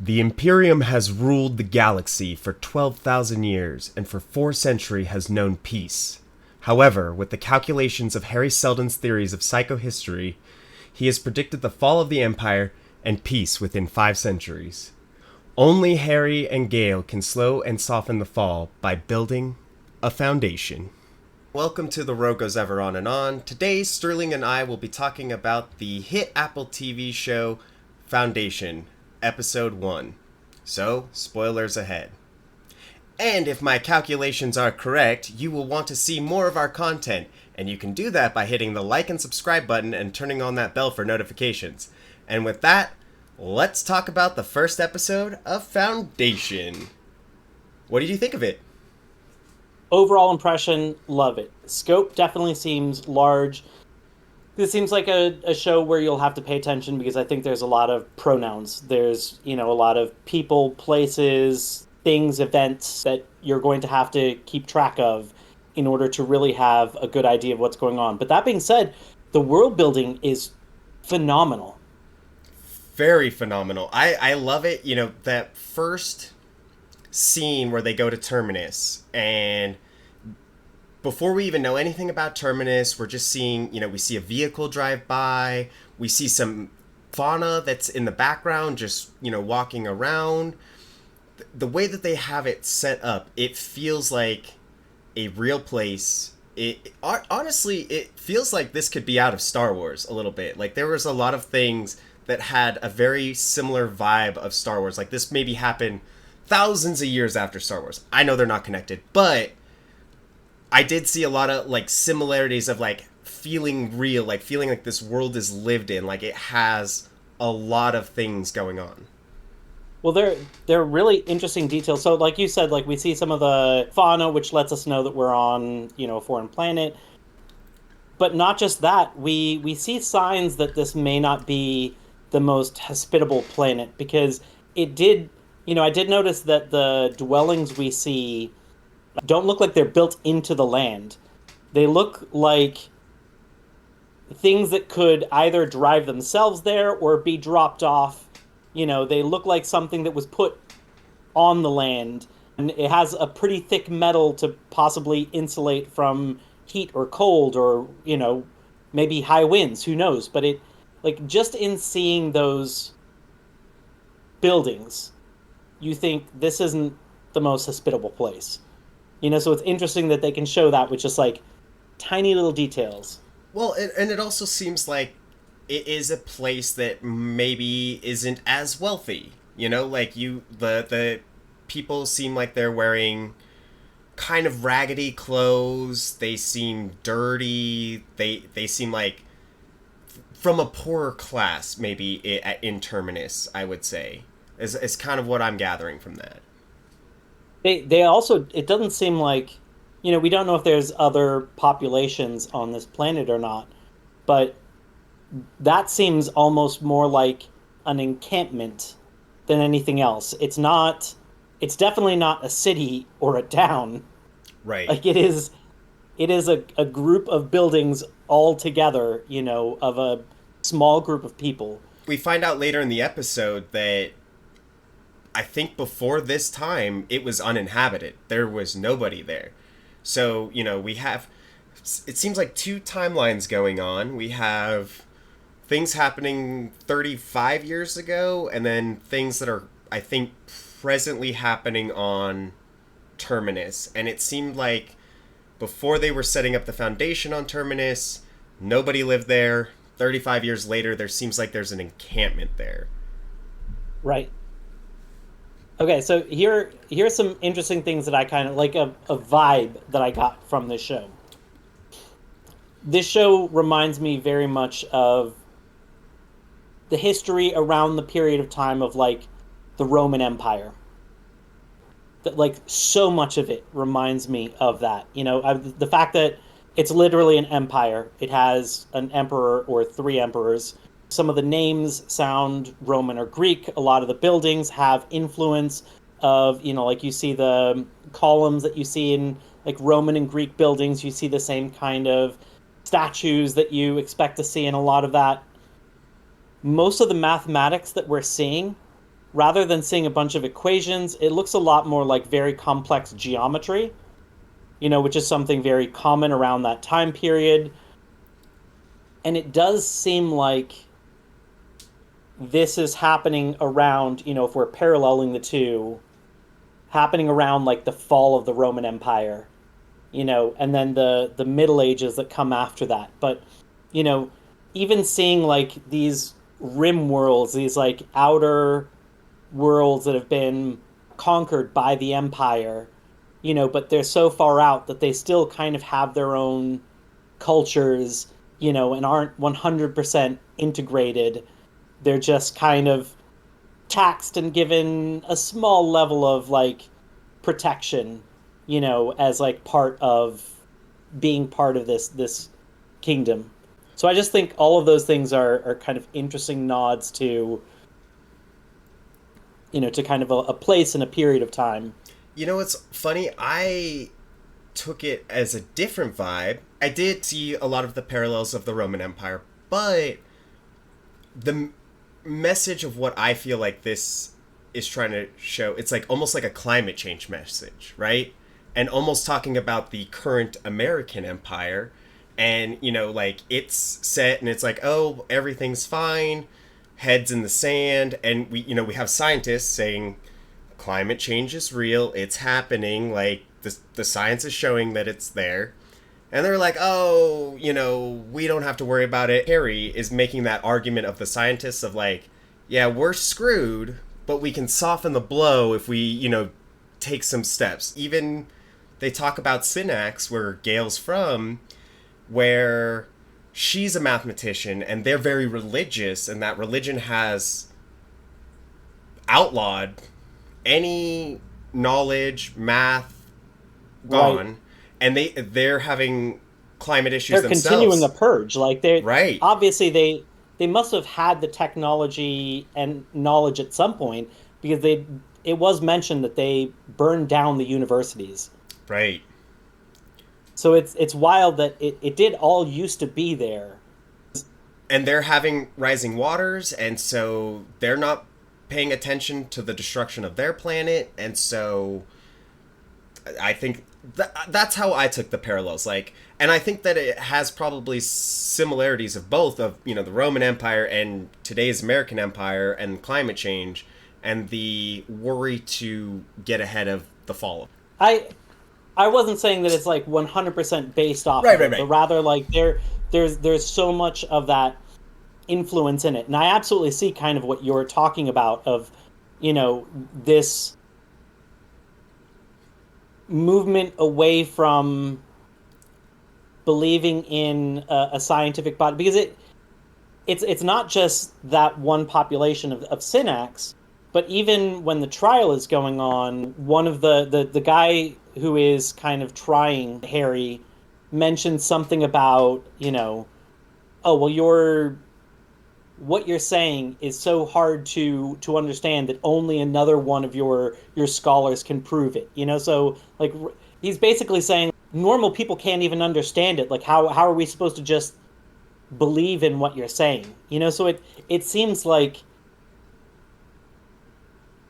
The imperium has ruled the galaxy for 12,000 years and for 4 centuries has known peace. However, with the calculations of Hari Seldon's theories of psychohistory, he has predicted the fall of the empire and peace within 5 centuries. Only Hari and Gaal can slow and soften the fall by building a foundation. Welcome to The Road Goes Ever On and On. Today, Sterling and I will be talking about the hit Apple TV show Foundation, Episode 1. So, spoilers ahead. And if my calculations are correct, you will want to see more of our content, and you can do that by hitting the like and subscribe button and turning on that bell for notifications. And with that, let's talk about the first episode of Foundation. What did you think of it? Overall impression, love it. Scope definitely seems large. This seems like a show where you'll have to pay attention because I think there's a lot of pronouns. There's, a lot of people, places, things, events that you're going to have to keep track of in order to really have a good idea of what's going on. But that being said, the world building is phenomenal. Very phenomenal. I love it. That first scene where they go to Terminus, and before we even know anything about Terminus, we're just seeing, we see a vehicle drive by, we see some fauna that's in the background just, walking around. The way that they have it set up, it feels like a real place. Honestly, it feels like this could be out of Star Wars a little bit. Like, there was a lot of things that had a very similar vibe of Star Wars. Like, this maybe happened thousands of years after Star Wars. I know they're not connected, but I did see a lot of similarities of feeling real, feeling like this world is lived in, like it has a lot of things going on. Well, they're really interesting details. So like you said, we see some of the fauna, which lets us know that we're on, a foreign planet. But not just that, we see signs that this may not be the most hospitable planet, because it did, I did notice that the dwellings we see don't look like they're built into the land. They look like things that could either drive themselves there or be dropped off. They look like something that was put on the land, and it has a pretty thick metal to possibly insulate from heat or cold or, maybe high winds, who knows. But it, just in seeing those buildings, you think this isn't the most hospitable place. So it's interesting that they can show that with just tiny little details. Well, and it also seems like it is a place that maybe isn't as wealthy. The people seem like they're wearing kind of raggedy clothes. They seem dirty. They seem like from a poorer class, maybe in Terminus, I would say, is kind of what I'm gathering from that. They also, it doesn't seem like, we don't know if there's other populations on this planet or not, but that seems almost more like an encampment than anything else. It's definitely not a city or a town. Right. It is a group of buildings all together, of a small group of people. We find out later in the episode that I think before this time, it was uninhabited. There was nobody there. So, we have, it seems like two timelines going on. We have things happening 35 years ago, and then things that are, I think, presently happening on Terminus. And it seemed like before they were setting up the foundation on Terminus, nobody lived there. 35 years later, there seems like there's an encampment there. Right. Okay, so here's some interesting things that I kind of like, a vibe that I got from this show. This show reminds me very much of the history around the period of time of the Roman Empire. That so much of it reminds me of that. The fact that it's literally an empire. It has an emperor or three emperors. Some of the names sound Roman or Greek. A lot of the buildings have influence of, you see the columns that you see in Roman and Greek buildings. You see the same kind of statues that you expect to see in a lot of that. Most of the mathematics that we're seeing rather than seeing a bunch of equations, it looks a lot more like very complex geometry, which is something very common around that time period. And it does seem like this is happening around, if we're paralleling the two, happening around like the fall of the Roman Empire, and then the Middle Ages that come after that. But, you know, even seeing like these rim worlds, these like outer worlds that have been conquered by the Empire, but they're so far out that they still kind of have their own cultures, and aren't 100% integrated. They're just kind of taxed and given a small level of like protection, as like part of being part of this kingdom. So I just think all of those things are kind of interesting nods to, to kind of a place and a period of time. What's funny? I took it as a different vibe. I did see a lot of the parallels of the Roman Empire, but the message of what I feel like this is trying to show, it's like almost like a climate change message, right? And almost talking about the current American empire, and like it's set and it's like, oh, everything's fine, heads in the sand, and we have scientists saying climate change is real, it's happening, like the science is showing that it's there. And they're like, oh, we don't have to worry about it. Harry is making that argument of the scientists of like, yeah, we're screwed, but we can soften the blow if we, take some steps. Even they talk about Synax, where Gail's from, where she's a mathematician and they're very religious, and that religion has outlawed any knowledge, math, gone. Right. And they're having climate issues themselves. They're continuing a purge. Like they're right. Obviously they must have had the technology and knowledge at some point, because it was mentioned that they burned down the universities. Right. So it's wild that it did all used to be there. And they're having rising waters, and so they're not paying attention to the destruction of their planet, and so I think that's how I took the parallels. Like, and I think that it has probably similarities of both of, the Roman Empire and today's American Empire and climate change and the worry to get ahead of the fall. I wasn't saying that it's like 100% based off right, of it, right. But rather like there's so much of that influence in it. And I absolutely see kind of what you're talking about of, this movement away from believing in a scientific body, because it's not just that one population of Synax, but even when the trial is going on, one of the guy who is kind of trying Harry mentions something about, oh, well, what you're saying is so hard to understand that only another one of your scholars can prove it. So like he's basically saying normal people can't even understand it. Like how are we supposed to just believe in what you're saying? So it seems like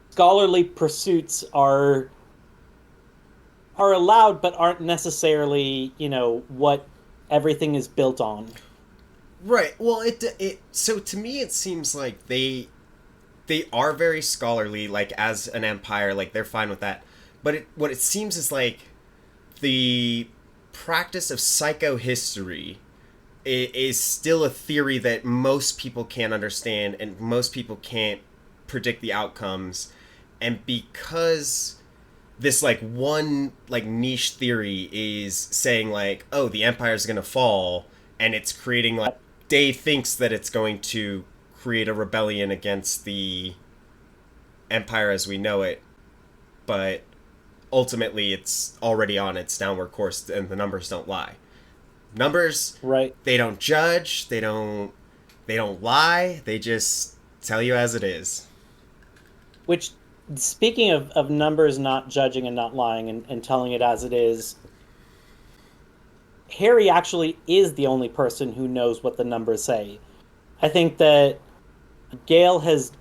scholarly pursuits are allowed, but aren't necessarily, what everything is built on. Right. Well, so to me it seems like they are very scholarly, like as an empire, like they're fine with that. But what it seems is like the practice of psychohistory is still a theory that most people can't understand and most people can't predict the outcomes. And because this like one like niche theory is saying like, oh, the empire is going to fall, and it's creating like, Dave thinks that it's going to create a rebellion against the empire as we know it, but ultimately it's already on its downward course, and the numbers don't lie. Numbers, right? They don't judge, they don't lie, they just tell you as it is. Which, speaking of numbers not judging and not lying and telling it as it is, Harry actually is the only person who knows what the numbers say. I think that Gail has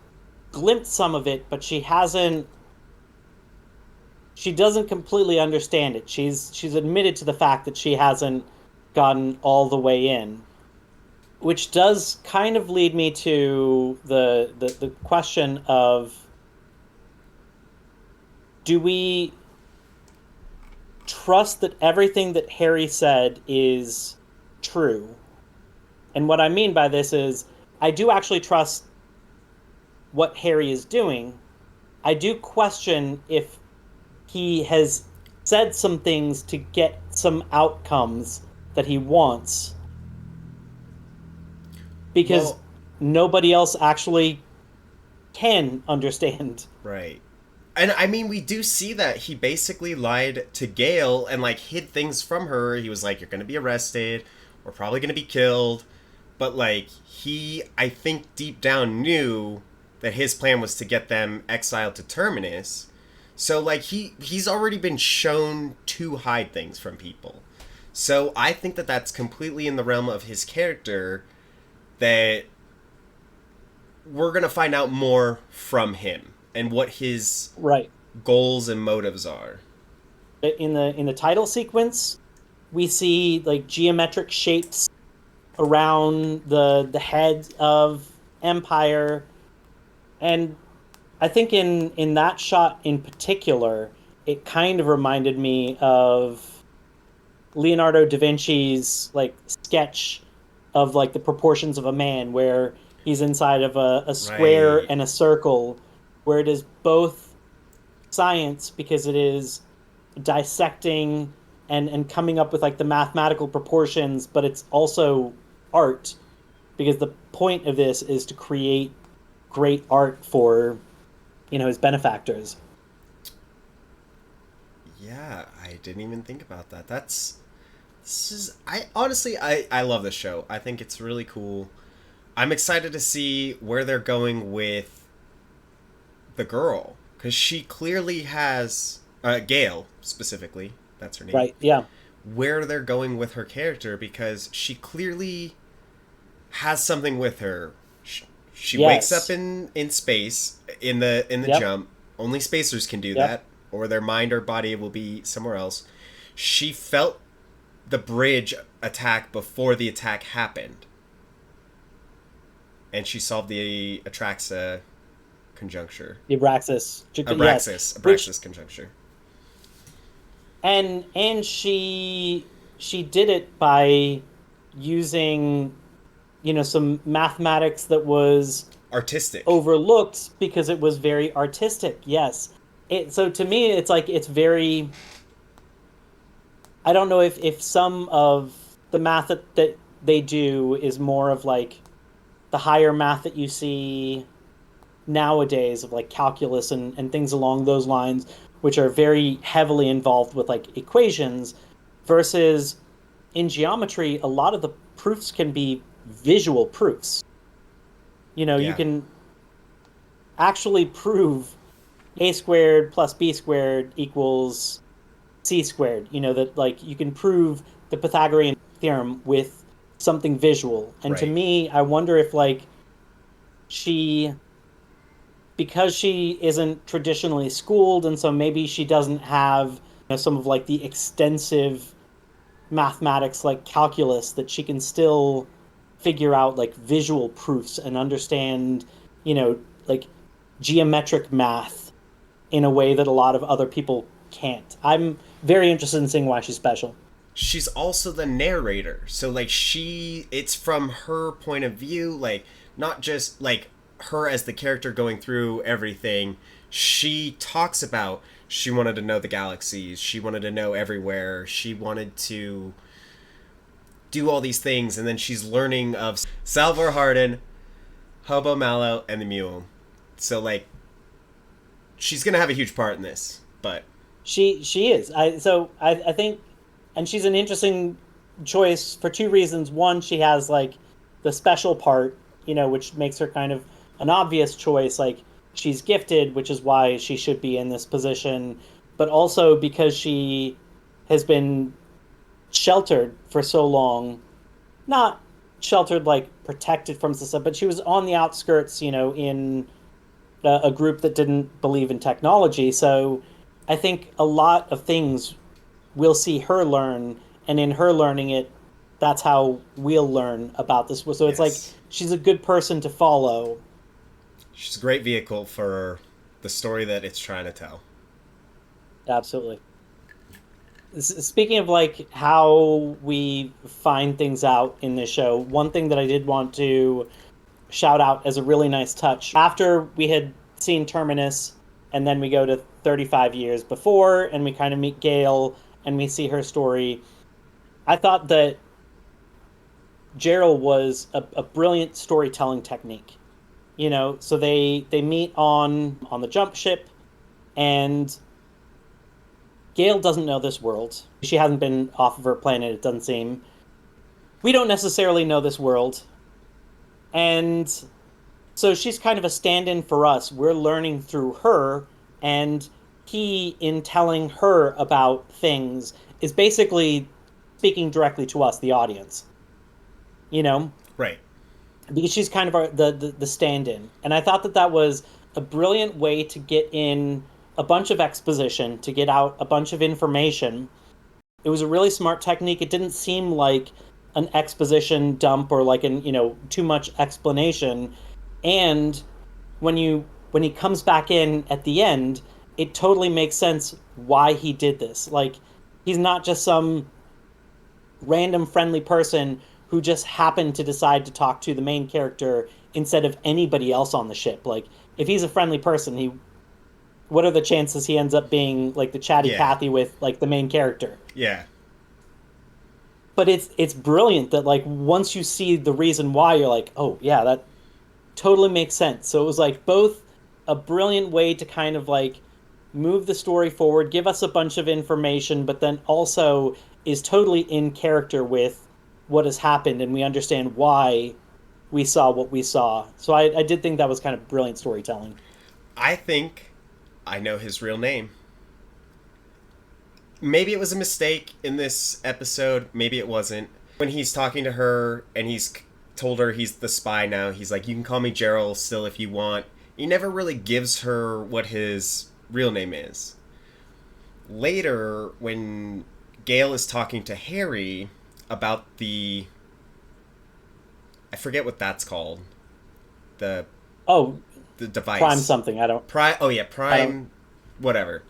glimpsed some of it, but she doesn't completely understand it. She's admitted to the fact that she hasn't gotten all the way in, which does kind of lead me to the question of, do we trust that everything that Hari said is true? And what I mean by this is, I do actually trust what Hari is doing. I do question if he has said some things to get some outcomes that he wants, because Well, nobody else actually can understand. right. And I mean, we do see that he basically lied to Gail and like hid things from her. He was like, "You're going to be arrested. We're probably going to be killed." But like he, I think deep down knew that his plan was to get them exiled to Terminus. So like he's already been shown to hide things from people. So I think that that's completely in the realm of his character, that we're going to find out more from him and what his Right. goals and motives are. In the title sequence, we see like geometric shapes around the head of Empire, and I think in that shot in particular, it kind of reminded me of Leonardo da Vinci's like sketch of like the proportions of a man, where he's inside of a square Right. and a circle, where it is both science because it is dissecting and coming up with like the mathematical proportions, but it's also art, because the point of this is to create great art for, his benefactors. Yeah, I didn't even think about that. This is I honestly I love this show. I think it's really cool. I'm excited to see where they're going with the girl, cuz she clearly has Gail specifically, that's her name. Right, yeah. Where they're going with her character, because she clearly has something with her. She wakes up Yes. in space in the Yep. jump. Only spacers can do Yep. that, or their mind or body will be somewhere else. She felt the bridge attack before the attack happened, and she solved the Atraxa conjuncture. The Abraxas. Yes. Which Abraxas conjuncture. and she did it by using, some mathematics that was Artistic. overlooked because it was very artistic. Yes. So to me, it's like, it's very, I don't know if some of the math that they do is more of like the higher math that you see nowadays, of like calculus and things along those lines, which are very heavily involved with like equations, versus in geometry, a lot of the proofs can be visual proofs. You Yeah. can actually prove a squared plus b squared equals c squared. That like you can prove the Pythagorean theorem with something visual. And to Right. me, I wonder if like she, because she isn't traditionally schooled, and so maybe she doesn't have, some of like the extensive mathematics like calculus, that she can still figure out like visual proofs and understand, like geometric math in a way that a lot of other people can't. I'm very interested in seeing why she's special. She's also the narrator, so like it's from her point of view, like not just like her as the character going through everything. She talks about, she wanted to know the galaxies, she wanted to know everywhere, she wanted to do all these things, and then she's learning of Salvor Hardin, Hobo Mallow, and the Mule. So like she's gonna have a huge part in this. But She is. I think, and she's an interesting choice for two reasons. One, she has like the special part, which makes her kind of an obvious choice. Like, she's gifted, which is why she should be in this position, but also because she has been sheltered for so long. Not sheltered like protected from stuff, but she was on the outskirts, in a group that didn't believe in technology. So I think a lot of things we'll see her learn, and in her learning it, that's how we'll learn about this. So it's like Yes. she's a good person to follow. She's a great vehicle for the story that it's trying to tell. Absolutely. Speaking of like how we find things out in this show, one thing that I did want to shout out as a really nice touch after we had seen Terminus, and then we go to 35 years before, and we kind of meet Gail and we see her story. I thought that Gerald was a brilliant storytelling technique. So they meet on the jump ship, and Gail doesn't know this world. She hasn't been off of her planet, it doesn't seem. We don't necessarily know this world. And so she's kind of a stand-in for us. We're learning through her, and he, in telling her about things, is basically speaking directly to us, the audience. You know, Right. because she's kind of the stand-in, and I thought that that was a brilliant way to get in a bunch of exposition, to get out a bunch of information. It was a really smart technique. It didn't seem like an exposition dump or like too much explanation. And when he comes back in at the end, it totally makes sense why he did this. Like, he's not just some random friendly person who just happened to decide to talk to the main character instead of anybody else on the ship. Like, if he's a friendly person, he what are the chances he ends up being like the chatty Yeah. Cathy with like the main character? Yeah. But it's brilliant that like once you see the reason why, you're like, oh yeah, that totally makes sense. So it was like both a brilliant way to kind of like move the story forward, give us a bunch of information, but then also is totally in character with what has happened, and we understand why we saw what we saw. So I did think that was kind of brilliant storytelling. I think I know his real name. Maybe it was a mistake in this episode. Maybe it wasn't. When he's talking to her and he's told her he's the spy now, he's like, you can call me Gerald still if you want. He never really gives her what his real name is. Later, when Gail is talking to Harry about I forget what that's called. The Oh, the device. Prime something. I don't. Prime. Oh yeah, I don't. Prime. Whatever.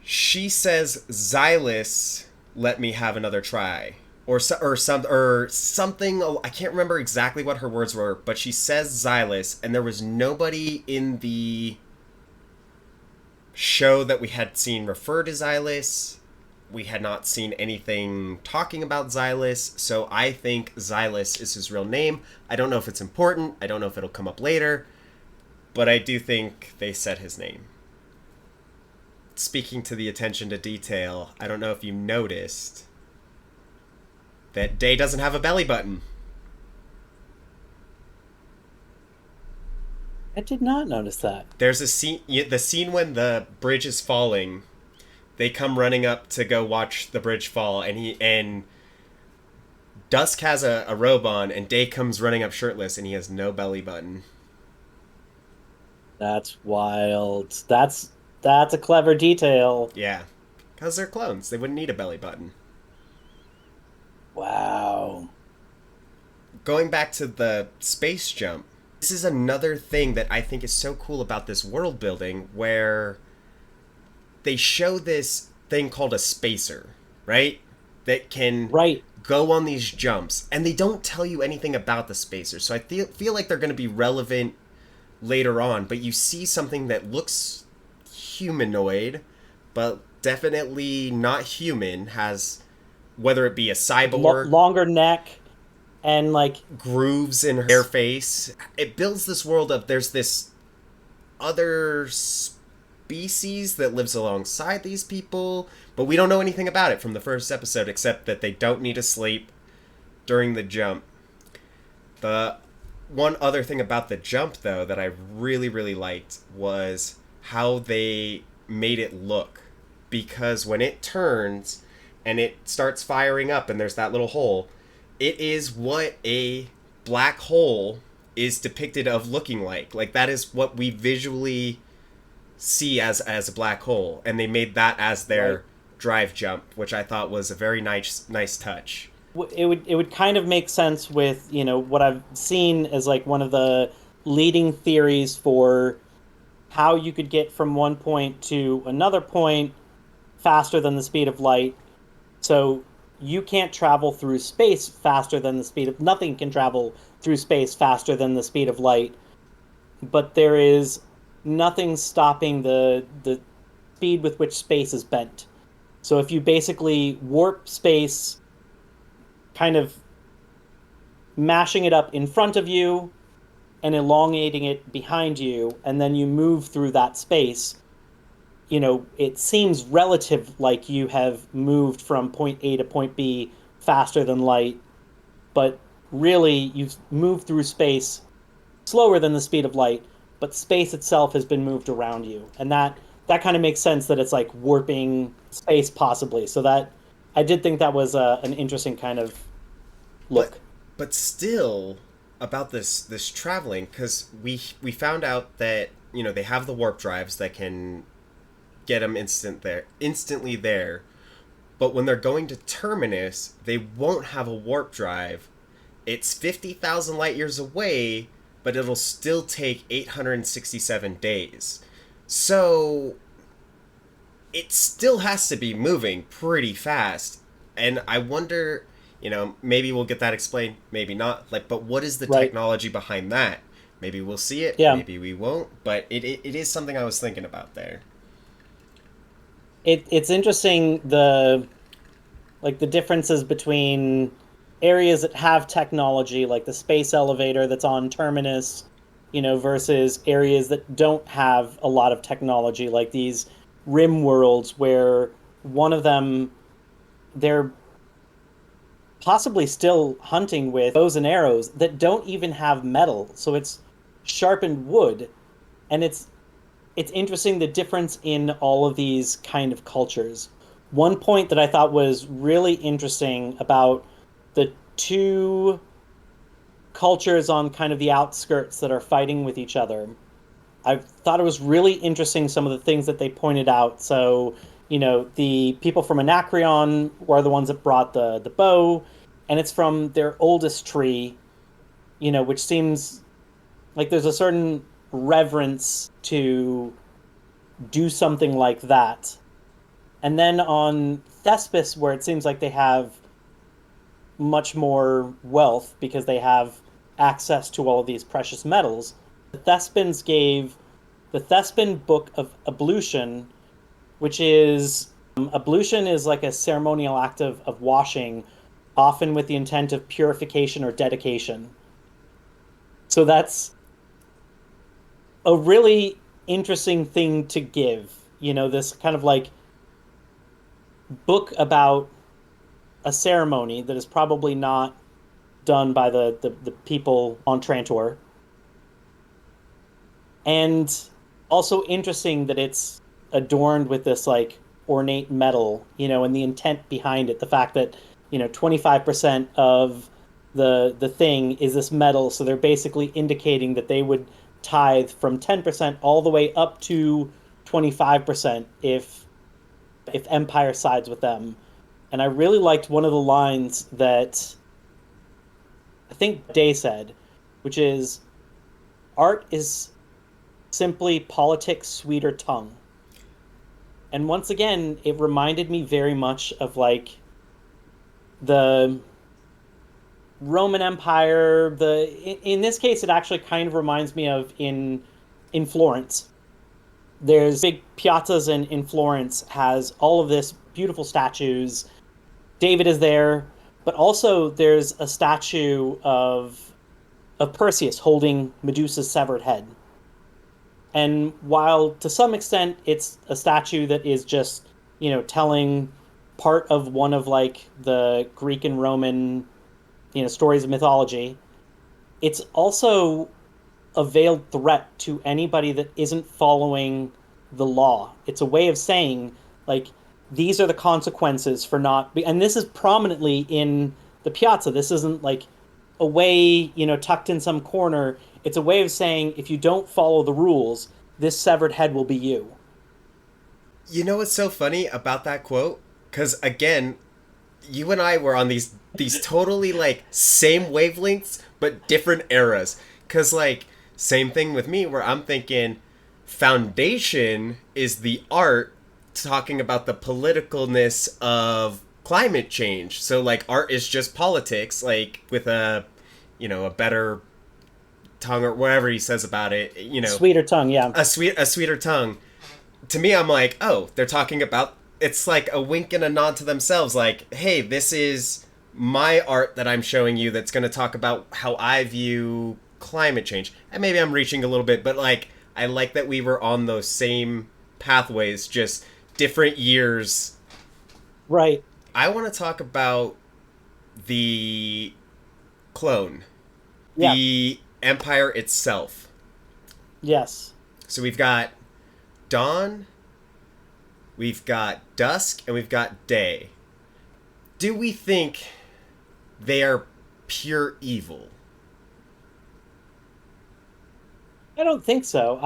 She says, "Xylus, let me have another try," or something. I can't remember exactly what her words were, but she says Xylus, and there was nobody in the show that we had seen refer to Xylus. We had not seen anything talking about Xylus, so I think Xylus is his real name. I don't know if it's important. I don't know if it'll come up later, but I do think they said his name. Speaking to the attention to detail, I don't know if you noticed that Day doesn't have a belly button. I did not notice that. There's a scene, the scene when the bridge is falling. They come running up to go watch the bridge fall, and Dusk has a robe on, and Day comes running up shirtless, and he has no belly button. That's wild. That's a clever detail. Yeah, because they're clones. They wouldn't need a belly button. Wow. Going back to the space jump, this is another thing that I think is so cool about this world building, where they show this thing called a spacer, right? That can Right. go on these jumps, and they don't tell you anything about the spacer. So I feel like they're going to be relevant later on, but you see something that looks humanoid, but definitely not human, has, whether it be a cyborg, Longer neck and like grooves in her face. It builds this world of there's this other species that lives alongside these people, but we don't know anything about it from the first episode except that they don't need to sleep during the jump. The one other thing about the jump, though, that I really, really liked was how they made it look. Because when it turns and it starts firing up and there's that little hole, it is what a black hole is depicted of looking like. Like, that is what we visually see as a black hole, and they made that as their drive jump, which I thought was a very nice touch. It would kind of make sense with, what I've seen as like one of the leading theories for how you could get from one point to another point faster than the speed of light. So you can't travel through space faster than the speed of nothing can travel through space faster than the speed of light, but there is nothing stopping the speed with which space is bent. So if you basically warp space, kind of mashing it up in front of you and elongating it behind you, and then you move through that space, it seems relative like you have moved from point A to point B faster than light, but really you've moved through space slower than the speed of light, but space itself has been moved around you. And that kind of makes sense that it's like warping space possibly. So that I did think that was an interesting kind of look. But still, about this traveling, because we found out that they have the warp drives that can get them instantly there, but when they're going to Terminus, they won't have a warp drive. It's 50,000 light years away, but it'll still take 867 days. So it still has to be moving pretty fast, and I wonder, maybe we'll get that explained, maybe not. Like, but what is the technology behind that? Maybe we'll see it, maybe we won't. But it is something I was thinking about there. It's interesting the differences between areas that have technology, like the space elevator that's on Terminus, versus areas that don't have a lot of technology, like these rim worlds where one of them, they're possibly still hunting with bows and arrows that don't even have metal. So it's sharpened wood. And it's interesting the difference in all of these kind of cultures. One point that I thought was really interesting about the two cultures on kind of the outskirts that are fighting with each other, I thought it was really interesting some of the things that they pointed out. So, the people from Anacreon were the ones that brought the bow, and it's from their oldest tree, which seems like there's a certain reverence to do something like that. And then on Thespis, where it seems like they have much more wealth because they have access to all of these precious metals, the Thespins gave the Thespin Book of Ablution, which is ablution is like a ceremonial act of washing, often with the intent of purification or dedication. So that's a really interesting thing to give, this kind of like book about a ceremony that is probably not done by the people on Trantor. And also interesting that it's adorned with this like ornate metal, and the intent behind it, the fact that 25% of the thing is this metal, so they're basically indicating that they would tithe from 10% all the way up to 25% if Empire sides with them. And I really liked one of the lines that I think Day said, which is, "Art is simply politics' sweeter tongue." And once again, it reminded me very much of like the Roman Empire. In this case, it actually kind of reminds me of in Florence. There's big piazzas in Florence, has all of this beautiful statues. David is there, but also there's a statue of Perseus holding Medusa's severed head. And while to some extent it's a statue that is just, telling part of one of like the Greek and Roman, stories of mythology, it's also a veiled threat to anybody that isn't following the law. It's a way of saying, like, these are the consequences for not... And this is prominently in the piazza. This isn't like away, tucked in some corner. It's a way of saying if you don't follow the rules, this severed head will be you. You know what's so funny about that quote? Because again, you and I were on these totally like same wavelengths but different eras. Because like same thing with me, where I'm thinking foundation is the art talking about the politicalness of climate change. So like art is just politics, like with a better tongue or whatever he says about it. Sweeter tongue, yeah. A sweeter tongue. To me, I'm like, oh, they're talking about. It's like a wink and a nod to themselves. Like, hey, this is my art that I'm showing you. That's going to talk about how I view climate change. And maybe I'm reaching a little bit, but like, I like that we were on those same pathways, just different years. Right. I want to talk about the clone, Yeah. the Empire itself. Yes. So we've got dawn, we've got dusk, and we've got day. Do we think they are pure evil? I don't think so.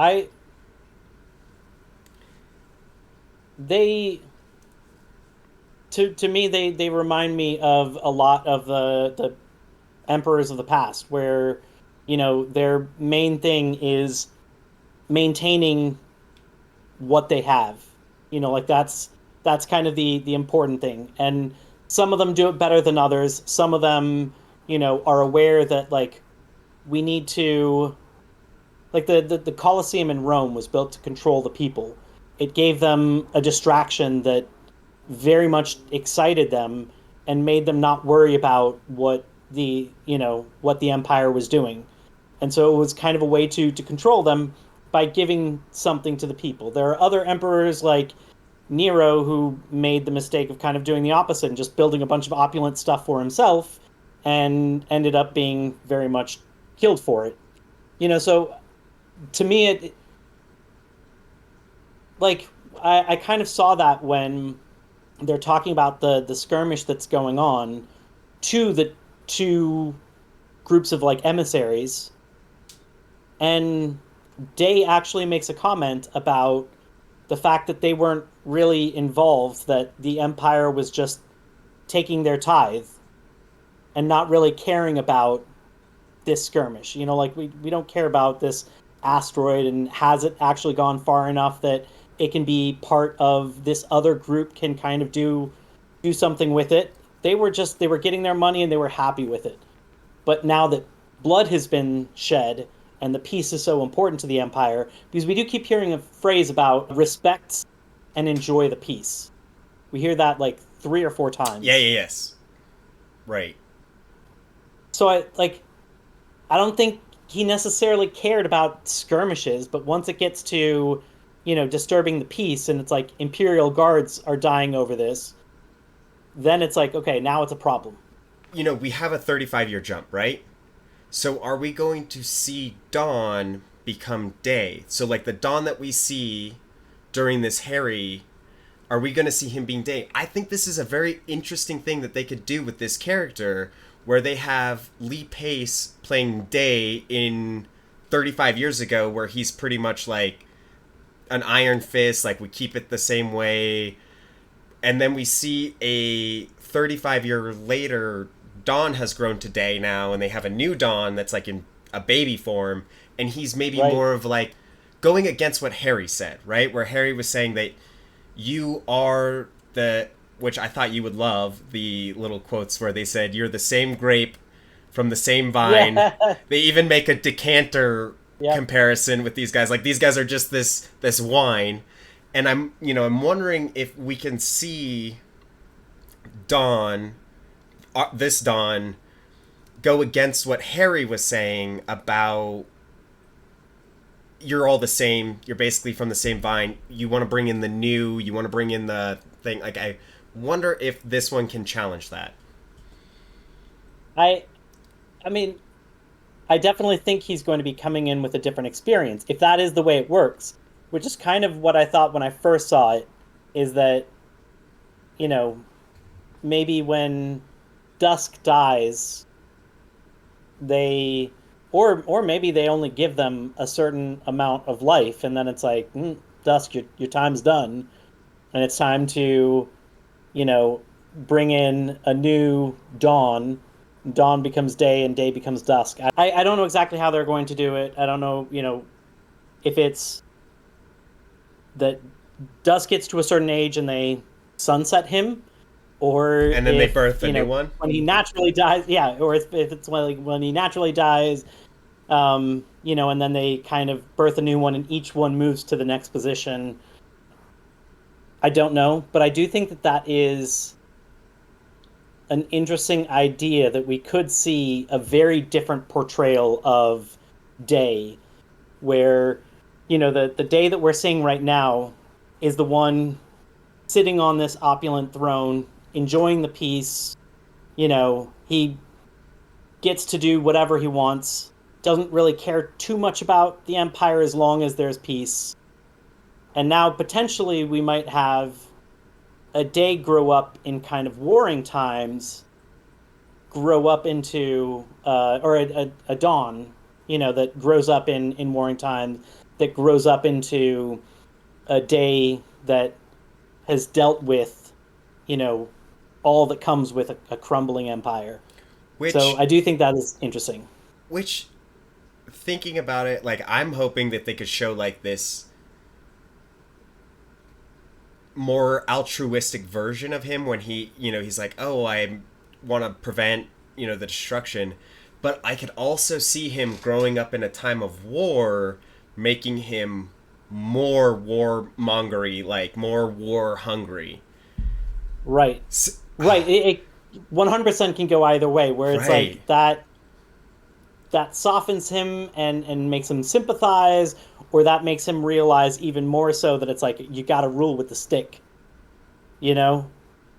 They to me they remind me of a lot of the emperors of the past, where their main thing is maintaining what they have. Like that's kind of the important thing. And some of them do it better than others. Some of them, are aware that like we need to, like the Colosseum in Rome was built to control the people. It gave them a distraction that very much excited them and made them not worry about what the empire was doing. And so it was kind of a way to control them by giving something to the people. There are other emperors like Nero who made the mistake of kind of doing the opposite and just building a bunch of opulent stuff for himself and ended up being very much killed for it. So to me it like I kind of saw that when they're talking about the skirmish that's going on to the two groups of like emissaries, and Day actually makes a comment about the fact that they weren't really involved, that the Empire was just taking their tithe and not really caring about this skirmish. Like we don't care about this asteroid, and has it actually gone far enough that it can be part of this other group can kind of do something with it. They were getting their money and they were happy with it. But now that blood has been shed and the peace is so important to the Empire, because we do keep hearing a phrase about respect and enjoy the peace. We hear that like 3 or 4 times. Yes. Right. So I don't think he necessarily cared about skirmishes, but once it gets to, disturbing the peace and it's like Imperial guards are dying over this, then it's like, okay, now it's a problem. We have a 35-year jump, right? So are we going to see dawn become day? So like the dawn that we see during this Hari, are we going to see him being day? I think this is a very interesting thing that they could do with this character, where they have Lee Pace playing Day in 35 years ago, where he's pretty much like an iron fist, like we keep it the same way. And then we see a 35-year later, Dawn has grown to Day now, and they have a new Dawn that's like in a baby form, and he's maybe Right. more of like going against what Hari said, right? Where Hari was saying that you are which I thought you would love, the little quotes where they said, you're the same grape from the same vine. Yeah. They even make a decanter Yeah. comparison with these guys. Like, these guys are just this wine. And I'm wondering if we can see Dawn, this Dawn, go against what Hari was saying about you're all the same. You're basically from the same vine. You want to bring in the new. You want to bring in the thing. Like, I wonder if this one can challenge that. I I mean, I definitely think he's going to be coming in with a different experience, if that is the way it works, which is kind of what I thought when I first saw it, is that, you know, maybe when Dusk dies, they or maybe they only give them a certain amount of life, and then it's like, Dusk, your time's done, and it's time to, you know, bring in a new dawn. Dawn becomes day, and day becomes dusk. I don't know exactly how they're going to do it. I don't know, if it's that Dusk gets to a certain age and they sunset him, or And then they if birth a new one? when he naturally dies, yeah, or if it's when he naturally dies, and then they kind of birth a new one, and each one moves to the next position. I don't know, but I do think that that is an interesting idea, that we could see a very different portrayal of day, where the day that we're seeing right now is the one sitting on this opulent throne, enjoying the peace. He gets to do whatever he wants, doesn't really care too much about the empire as long as there's peace. And now potentially we might have a day grow up in kind of warring times, grow up into or a dawn, that grows up in warring times, that grows up into a day that has dealt with, all that comes with a crumbling empire. So I do think that is interesting. Which, thinking about it, like, I'm hoping that they could show, like, this more altruistic version of him when he's like, oh, I want to prevent, the destruction. But I could also see him growing up in a time of war, making him more warmongery, like, more war hungry. Right. Right. It 100% can go either way, where it's right. like that softens him and makes him sympathize, or that makes him realize even more so that it's like, you got to rule with the stick.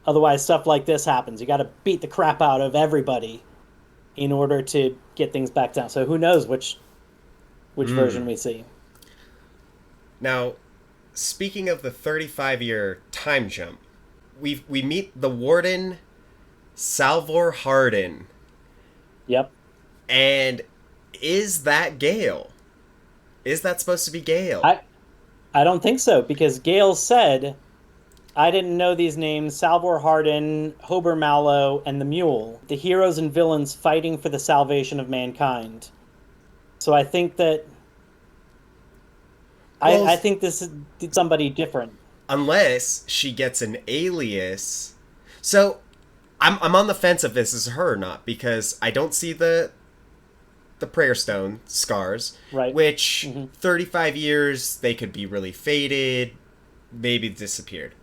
Otherwise stuff like this happens. You got to beat the crap out of everybody in order to get things back down. So who knows which version we see. Now, speaking of the 35-year time jump, we meet the warden, Salvor Hardin. Yep. And is that Gaal? Is that supposed to be Gaal? I don't think so, because Gaal said, I didn't know these names: Salvor Hardin, Hober Mallow, and the Mule, the heroes and villains fighting for the salvation of mankind. So I think that I think this is somebody different. Unless she gets an alias. So I'm on the fence if this is her or not, because I don't see the prayer stone scars, right? Which 35 years, they could be really faded, maybe disappeared.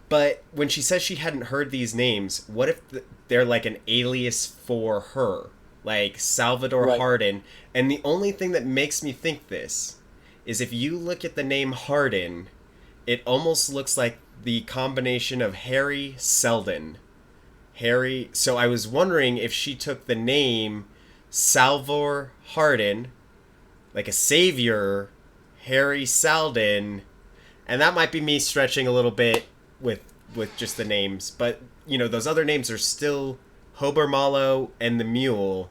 But when she says she hadn't heard these names, what if they're like an alias for her, like Salvador Hardin? And the only thing that makes me think this is, if you look at the name Hardin, it almost looks like the combination of Hari Seldon. So I was wondering if she took the name Salvor Hardin, like a savior, Hari Seldon, and that might be me stretching a little bit with just the names, but those other names are still Hober Mallow and the Mule.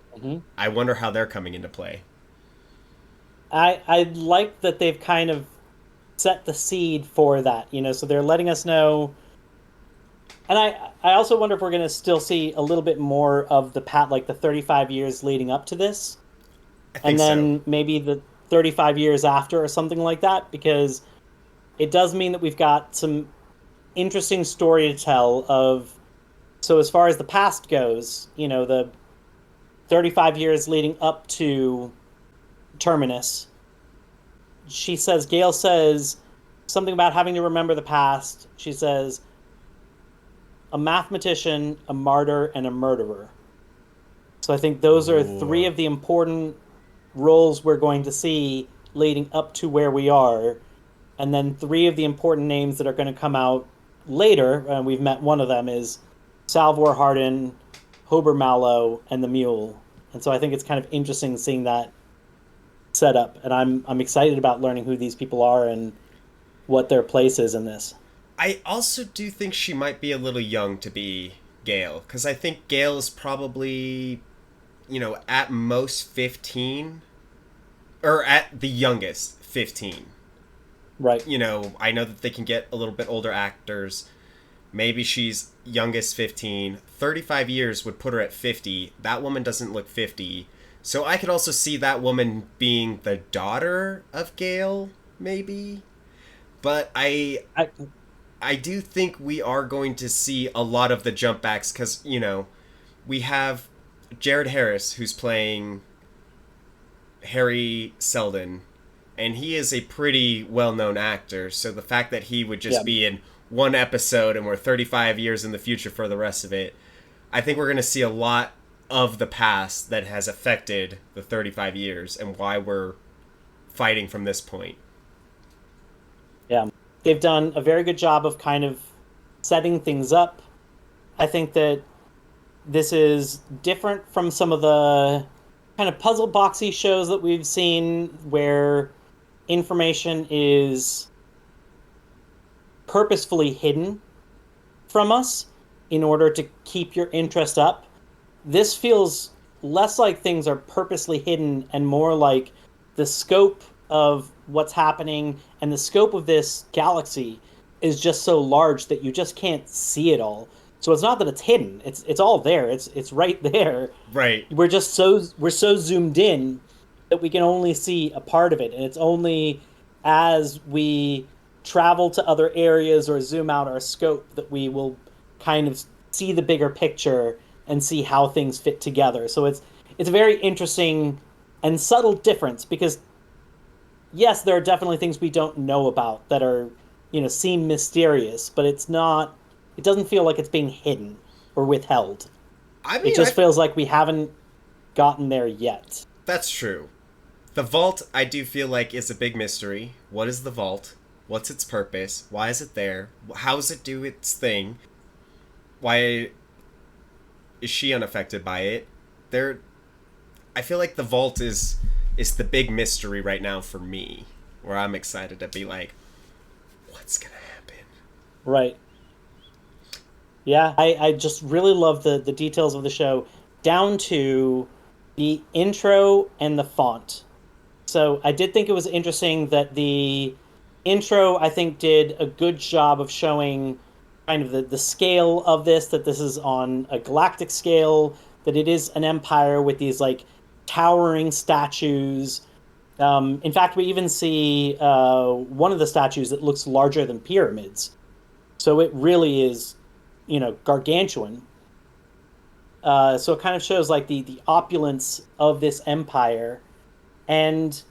I wonder how they're coming into play. I like that they've kind of set the seed for that, so they're letting us know. And I also wonder if we're going to still see a little bit more of the 35 years leading up to this. And then maybe the 35 years after, or something like that, because it does mean that we've got some interesting story to tell of. So as far as the past goes, the 35 years leading up to Terminus, Gaal says something about having to remember the past. She says, a mathematician, a martyr, and a murderer. So I think those are three of the important roles we're going to see leading up to where we are. And then three of the important names that are going to come out later, and we've met one of them, is Salvor Hardin, Hober Mallow, and the Mule. And so I think it's kind of interesting seeing that set up. And I'm excited about learning who these people are and what their place is in this. I also do think she might be a little young to be Gaal, because I think Gaal is probably at most 15, or at the youngest 15. Right. I know that they can get a little bit older actors. Maybe she's youngest 15. 35 years would put her at 50. That woman doesn't look 50. So I could also see that woman being the daughter of Gaal, maybe. But I do think we are going to see a lot of the jump backs because, we have Jared Harris, who's playing Hari Seldon, and he is a pretty well-known actor, so the fact that he would just be in one episode and we're 35 years in the future for the rest of it, I think we're going to see a lot of the past that has affected the 35 years and why we're fighting from this point. Yeah. They've done a very good job of kind of setting things up. I think that this is different from some of the kind of puzzle boxy shows that we've seen where information is purposefully hidden from us in order to keep your interest up. This feels less like things are purposely hidden and more like the scope of what's happening and the scope of this galaxy is just so large that you just can't see it all. So it's not that it's hidden. It's all there. It's right there. Right. We're so zoomed in that we can only see a part of it, and it's only as we travel to other areas or zoom out our scope that we will kind of see the bigger picture and see how things fit together. So it's a very interesting and subtle difference because yes, there are definitely things we don't know about that are, seem mysterious, but it doesn't feel like it's being hidden or withheld. It just feels like we haven't gotten there yet. That's true. The vault, I do feel like, is a big mystery. What is the vault? What's its purpose? Why is it there? How does it do its thing? Why is she unaffected by it? I feel like the vault is the big mystery right now for me, where I'm excited to be like, what's gonna happen? Right. Yeah, I just really love the details of the show, down to the intro and the font. So I did think it was interesting that the intro, I think, did a good job of showing kind of the scale of this, that this is on a galactic scale, that it is an empire with these, like, towering statues. In fact, we even see one of the statues that looks larger than pyramids. So it really is, gargantuan. So it kind of shows like the opulence of this empire. And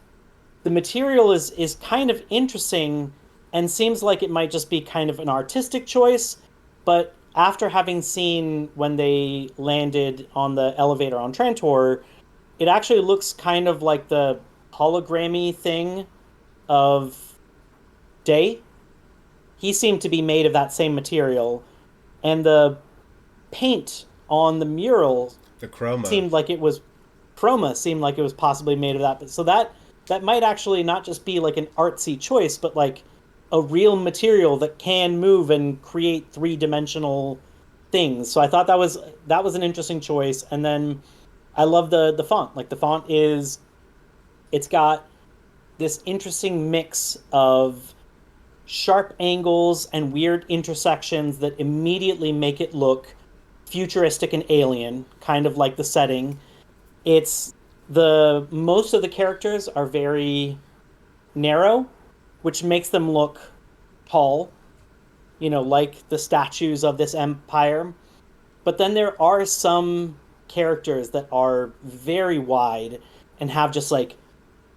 the material is kind of interesting and seems like it might just be kind of an artistic choice. But after having seen when they landed on the elevator on Trantor, it actually looks kind of like the hologrammy thing of Day. He seemed to be made of that same material. And the paint on the mural, the chroma, seemed like it was possibly made of that. But so that might actually not just be like an artsy choice, but like a real material that can move and create three-dimensional things. So I thought that was an interesting choice. And then I love the font. Like, the font it's got this interesting mix of sharp angles and weird intersections that immediately make it look futuristic and alien, kind of like the setting. Most of the characters are very narrow, which makes them look tall, like the statues of this empire. But then there are some characters that are very wide and have just like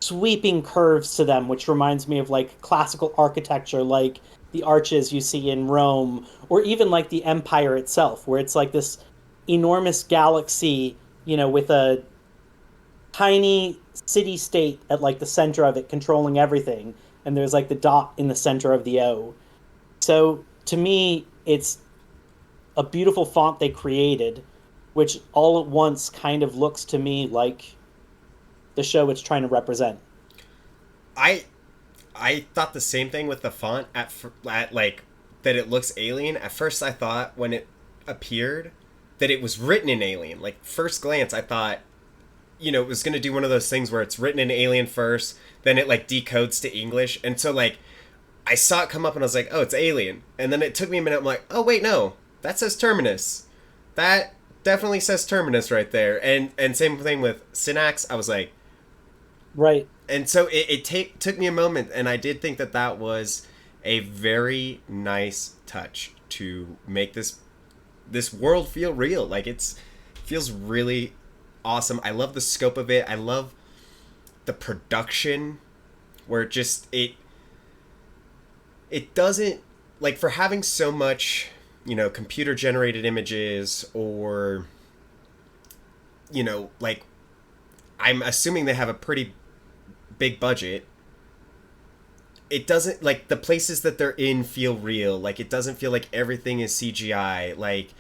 sweeping curves to them, which reminds me of like classical architecture, like the arches you see in Rome, or even like the empire itself, where it's like this enormous galaxy, with a tiny city-state at like the center of it controlling everything, and there's like the dot in the center of the O. So to me, it's a beautiful font they created, which all at once kind of looks to me like the show it's trying to represent. I thought the same thing with the font at like that it looks alien. At first I thought when it appeared that it was written in alien. Like, first glance I thought it was going to do one of those things where it's written in alien first, then it like decodes to English. And so like I saw it come up and I was like, oh, it's alien. And then it took me a minute. I'm like, oh, wait, no, that says terminus. That definitely says terminus right there. And same thing with syntax. I was like, right. And so it took me a moment. And I did think that was a very nice touch to make this world feel real. Like it feels really awesome. I love the scope of it. I love the production where it doesn't, like, for having so much, computer generated images, or like, I'm assuming they have a pretty big budget. It doesn't, like, the places that they're in feel real. Like, it doesn't feel like everything is CGI. Like,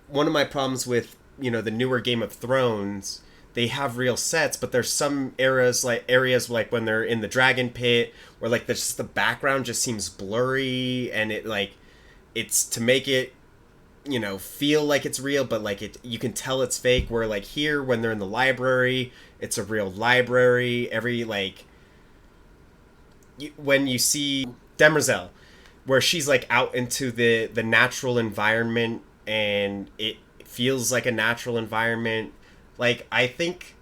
one of my problems with the newer Game of Thrones, they have real sets, but there's some areas like when they're in the dragon pit, where like the background just seems blurry, and it's to make it feel like it's real, but like you can tell it's fake. Where like here, when they're in the library, it's a real library. When you see Demerzel, where she's like out into the natural environment, and it feels like a natural environment. Like, I think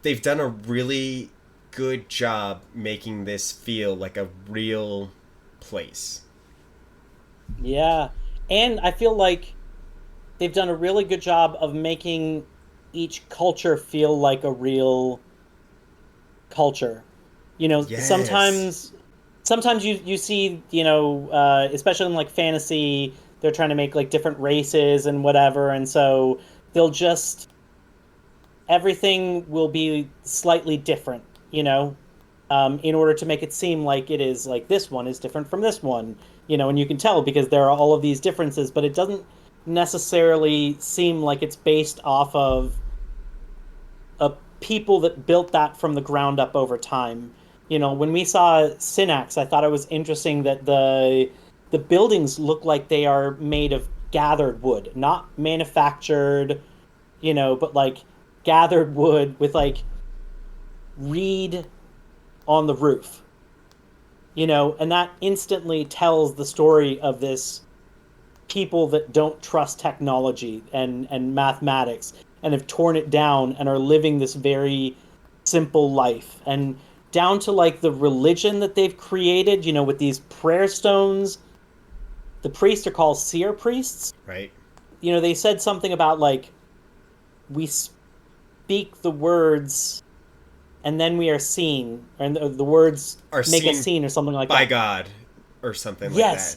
they've done a really good job making this feel like a real place. Yeah. And I feel like they've done a really good job of making each culture feel like a real culture. Yes. Sometimes you see, especially in like fantasy, they're trying to make like different races and whatever, and so everything will be slightly different, in order to make it seem like it is like this one is different from this one, and you can tell because there are all of these differences, but it doesn't necessarily seem like it's based off of a people that built that from the ground up over time. When we saw Synax, I thought it was interesting that the buildings look like they are made of gathered wood, not manufactured, but like gathered wood with like reed on the roof, and that instantly tells the story of this people that don't trust technology and mathematics, and have torn it down and are living this very simple life, and down to like the religion that they've created, with these prayer stones. The priests are called seer priests. Right. They said something about like, we speak the words and then we are seen, and the words make a scene or something like that. By God or something like that.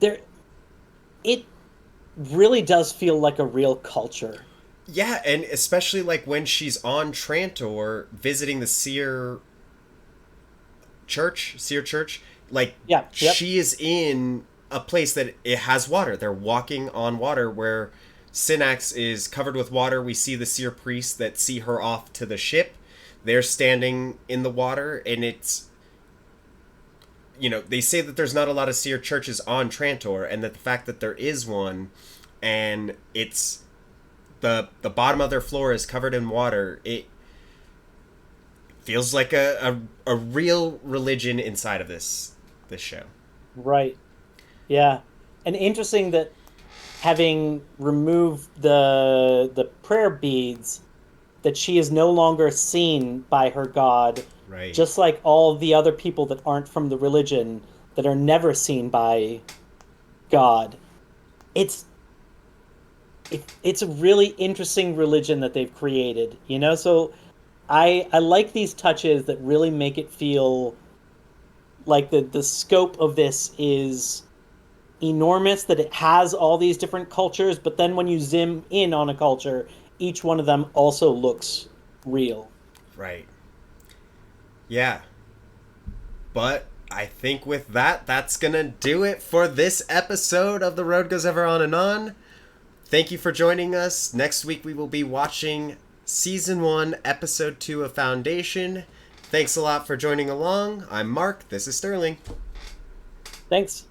Yes. It really does feel like a real culture. Yeah, and especially like when she's on Trantor visiting the Seer Church, like, yeah, yep. She is in a place that it has water. They're walking on water, where Synax is covered with water. We see the Seer priests that see her off to the ship. They're standing in the water, and it's, they say that there's not a lot of Seer churches on Trantor, and that the fact that there is one, and it's the bottom of their floor is covered in water, it feels like a real religion inside of this show. Right. Yeah. And interesting that having removed the prayer beads, that she is no longer seen by her god. Right. Just like all the other people that aren't from the religion, that are never seen by God. It's a really interesting religion that they've created, so I like these touches that really make it feel like the scope of this is enormous, that it has all these different cultures, but then when you zoom in on a culture, each one of them also looks real. Right. Yeah. But I think with that, that's going to do it for this episode of The Road Goes Ever On and On. Thank you for joining us. Next week we will be watching Season 1, Episode 2 of Foundation. Thanks a lot for joining along. I'm Mark. This is Sterling. Thanks.